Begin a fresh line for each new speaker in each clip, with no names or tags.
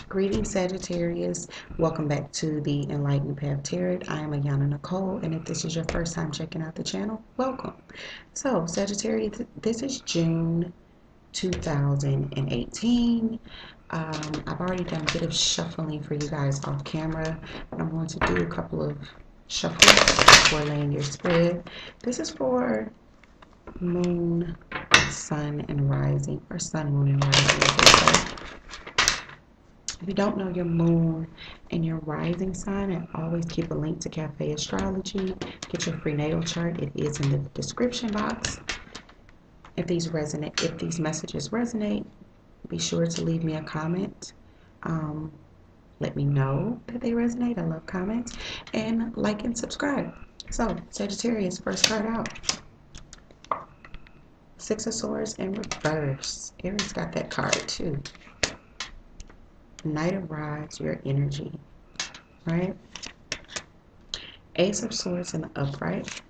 Greetings, Sagittarius. Welcome back to the Enlightened Path Tarot. I am Ayana Nicole, and if this is your first time checking out the channel, welcome. So, Sagittarius, this is June 2018. I've already done a bit of shuffling for you guys off camera, but I'm going to do a couple of shuffles before laying your spread. This is for Moon, Sun, and Rising, or Sun, Moon, and Rising. If you don't know your moon and your rising sign, I always keep a link to Café Astrology. Get your free natal chart. It is in the description box. If these messages resonate, be sure to leave me a comment. Let me know that they resonate. I love comments. And like and subscribe. So, Sagittarius, first card out. Six of Swords in reverse. Aries got that card too. Knight of Rods, your energy, right? Ace of Swords in the upright.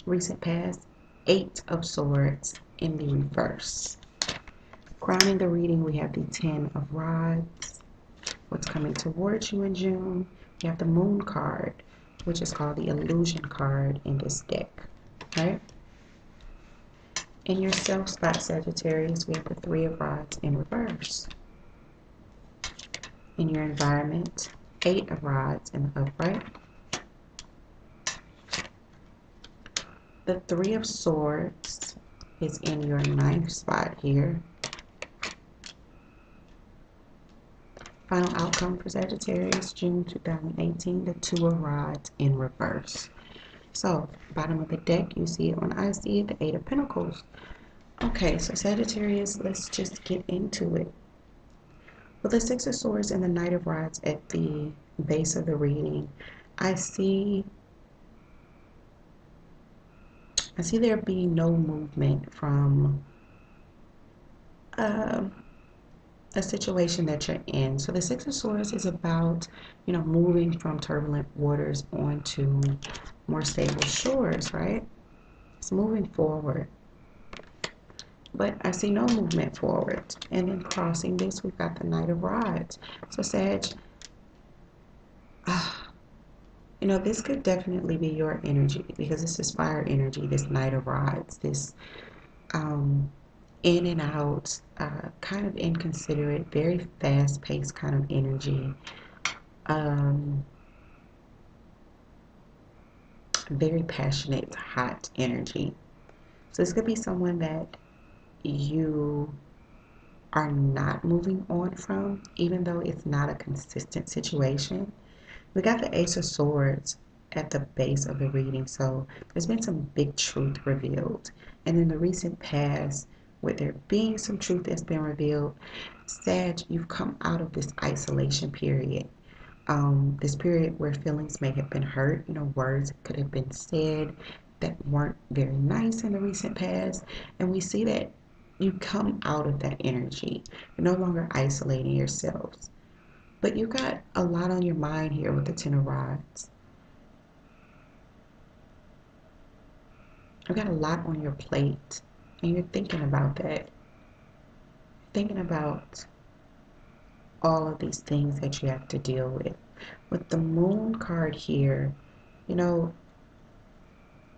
Recent past, Eight of Swords in the reverse. Crowning the reading, we have the Ten of Rods. What's coming towards you in June? You have the Moon card, which is called the Illusion card in this deck, right? In your self spot, Sagittarius, we have the Three of Rods in reverse. In your environment, Eight of Rods in the upright. The Three of Swords is in your ninth spot here. Final outcome for Sagittarius, June 2018, the Two of Rods in reverse. So, bottom of the deck, you see it when I see it, the Eight of Pentacles. Okay, so Sagittarius, let's just get into it. With the Six of Swords and the Knight of Rods at the base of the reading, I see there being no movement from a situation that you're in. So the Six of Swords is about, moving from turbulent waters onto more stable shores, right? It's moving forward. But I see no movement forward. And then crossing this, we've got the Knight of Rods. So Sag, this could definitely be your energy, because this is fire energy, this Knight of Rods, this in and out, kind of inconsiderate, very fast-paced kind of energy. Very passionate, hot energy. So this could be someone that you are not moving on from, even though it's not a consistent situation. We got the Ace of Swords at the base of the reading, so there's been some big truth revealed. And in the recent past, with there being some truth that's been revealed, Sag, you've come out of this isolation period. This period where feelings may have been hurt, words could have been said that weren't very nice in the recent past, and we see that you come out of that energy. You're no longer isolating yourselves. But you've got a lot on your mind here with the Ten of Rods. You've got a lot on your plate, and you're thinking about that. Thinking about all of these things that you have to deal with. With the Moon card here,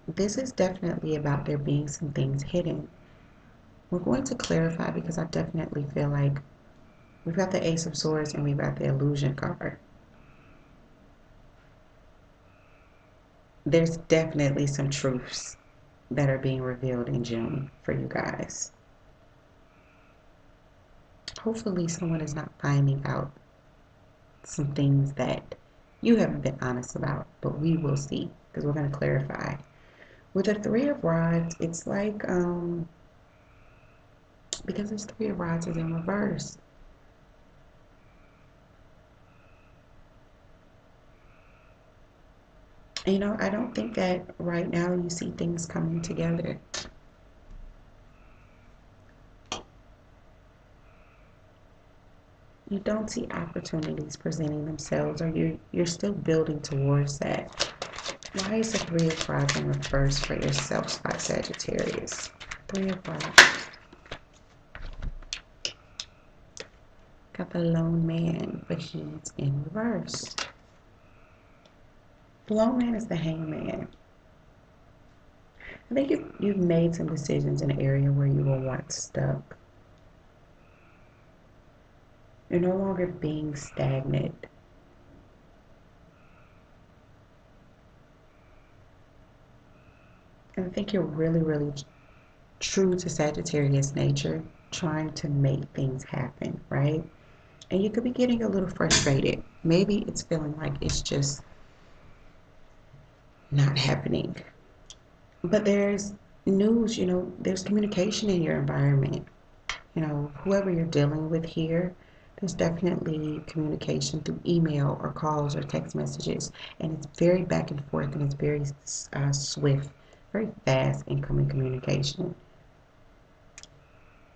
this is definitely about there being some things hidden. We're going to clarify, because I definitely feel like we've got the Ace of Swords and we've got the Illusion card. There's definitely some truths that are being revealed in June for you guys. Hopefully someone is not finding out some things that you haven't been honest about, but we will see, because we're going to clarify. With the Three of Rods, it's like, because this Three of Rods is in reverse, I don't think that right now you see things coming together. You don't see opportunities presenting themselves, or you're still building towards that. Why is the Three of Rods in reverse for yourself, spot Sagittarius? Three of Rods. Got the lone man, but he's in reverse. The lone man is the hangman. I think you've made some decisions in an area where you were once stuck. You're no longer being stagnant. And I think you're really, really true to Sagittarius nature, trying to make things happen, right? And you could be getting a little frustrated. Maybe it's feeling like it's just not happening. But there's news, there's communication in your environment. Whoever you're dealing with here, there's definitely communication through email or calls or text messages. And it's very back and forth, and it's very swift, very fast incoming communication,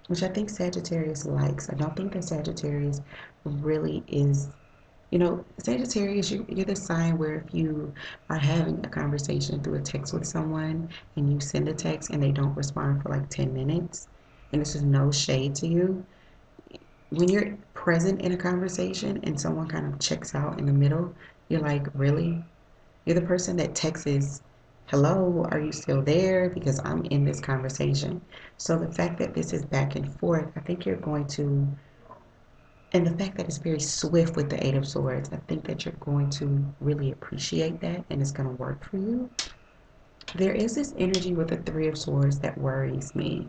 which I think Sagittarius likes. I don't think that Sagittarius really is, Sagittarius, you're the sign where if you are having a conversation through a text with someone and you send a text and they don't respond for like 10 minutes, and this is no shade to you, when you're present in a conversation and someone kind of checks out in the middle, you're like, really? You're the person that texts, hello, are you still there? Because I'm in this conversation. So the fact that this is back and forth, I think you're going to, and the fact that it's very swift with the Eight of Swords, I think that you're going to really appreciate that and it's going to work for you. There is this energy with the Three of Swords that worries me,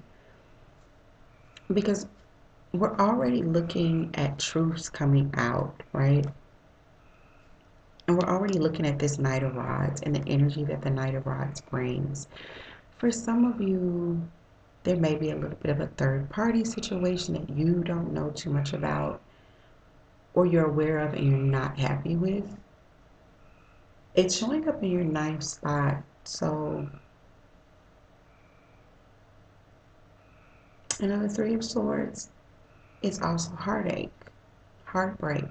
because we're already looking at truths coming out, right? And we're already looking at this Knight of Rods and the energy that the Knight of Rods brings. For some of you, there may be a little bit of a third party situation that you don't know too much about, or you're aware of and you're not happy with. It's showing up in your ninth spot. So, another Three of Swords is also heartache, heartbreak.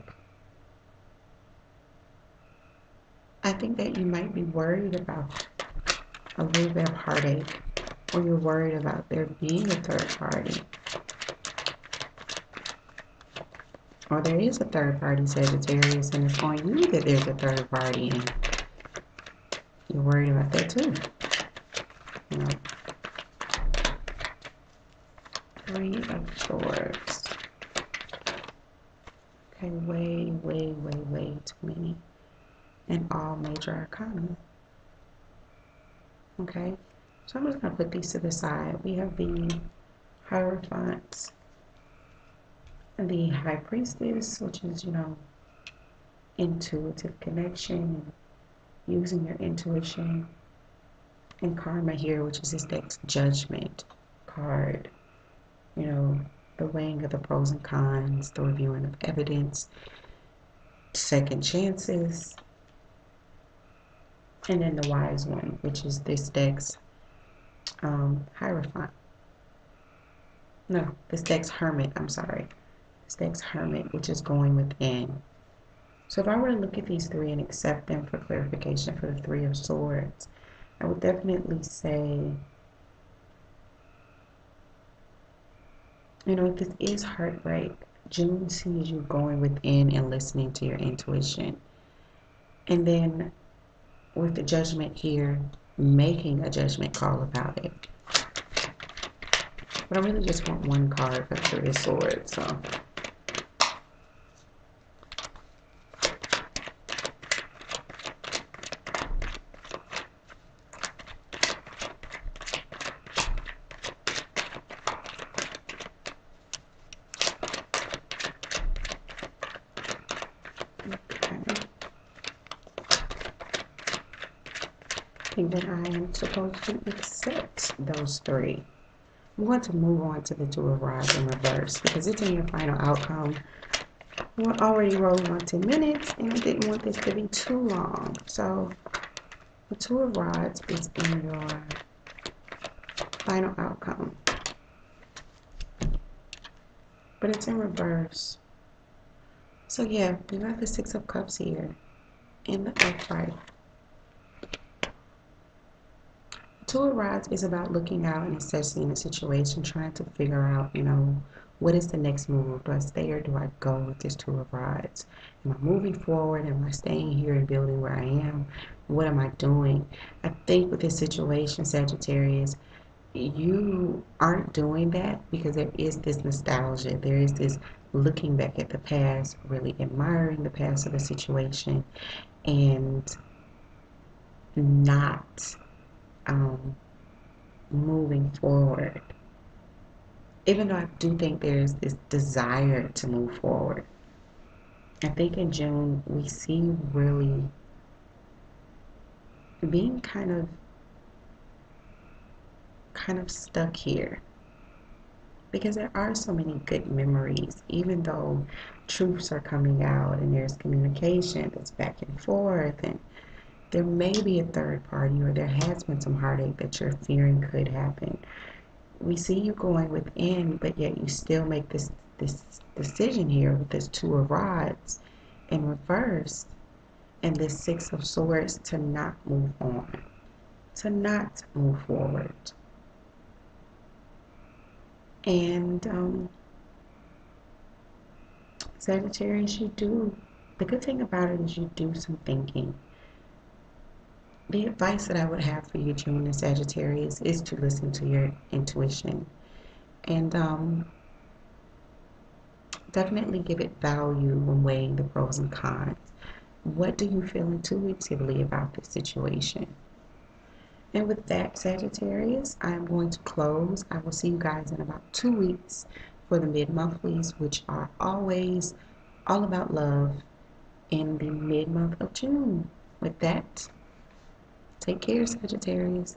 I think that you might be worried about a little bit of heartache, or you're worried about there being a third party. Or there is a third party, Sagittarius, and it's on you that there's a third party, and you're worried about that too. Three of Swords. Okay, way, way, way, way too many. And all major arcana. Okay, so I'm just going to put these to the side. We have the Hierophant, the High Priestess, which is, intuitive connection and using your intuition. And Karma here, which is this deck's Judgment card. The weighing of the pros and cons, the reviewing of evidence, second chances, and then the Wise One, which is this deck's Hierophant. No, this deck's Hermit, I'm sorry. This deck's Hermit, which is going within. So if I were to look at these three and accept them for clarification for the Three of Swords, I would definitely say, if this is heartbreak, June sees you going within and listening to your intuition. And then with the Judgment here, making a judgment call about it. But I really just want one card for the Three of Swords, so. That I am supposed to accept those three. I'm going to move on to the Two of Rods in reverse because it's in your final outcome. We're already rolling on 10 minutes and I didn't want this to be too long. So the Two of Rods is in your final outcome. But it's in reverse. So yeah, you got the Six of Cups here in the upright. Two of Rods is about looking out and assessing the situation, trying to figure out, What is the next move? Do I stay or do I go with this Two of Rods? Am I moving forward? Am I staying here and building where I am? What am I doing? I think with this situation, Sagittarius, you aren't doing that because there is this nostalgia. There is this looking back at the past, really admiring the past of the situation, and not um, moving forward. Even though I do think there's this desire to move forward. I think in June we see really being kind of stuck here because there are so many good memories, even though truths are coming out and there's communication that's back and forth, and there may be a third party or there has been some heartache that you're fearing could happen. We see you going within, but yet you still make this decision here with this Two of Rods in reverse and this Six of Swords to not move on, to not move forward. And Sagittarius, the good thing about it is you do some thinking. The advice that I would have for you, June and Sagittarius, is to listen to your intuition and definitely give it value when weighing the pros and cons. What do you feel intuitively about this situation? And with that, Sagittarius, I'm going to close. I will see you guys in about 2 weeks for the mid-monthlies, which are always all about love in the mid-month of June. With that, take care, Sagittarius.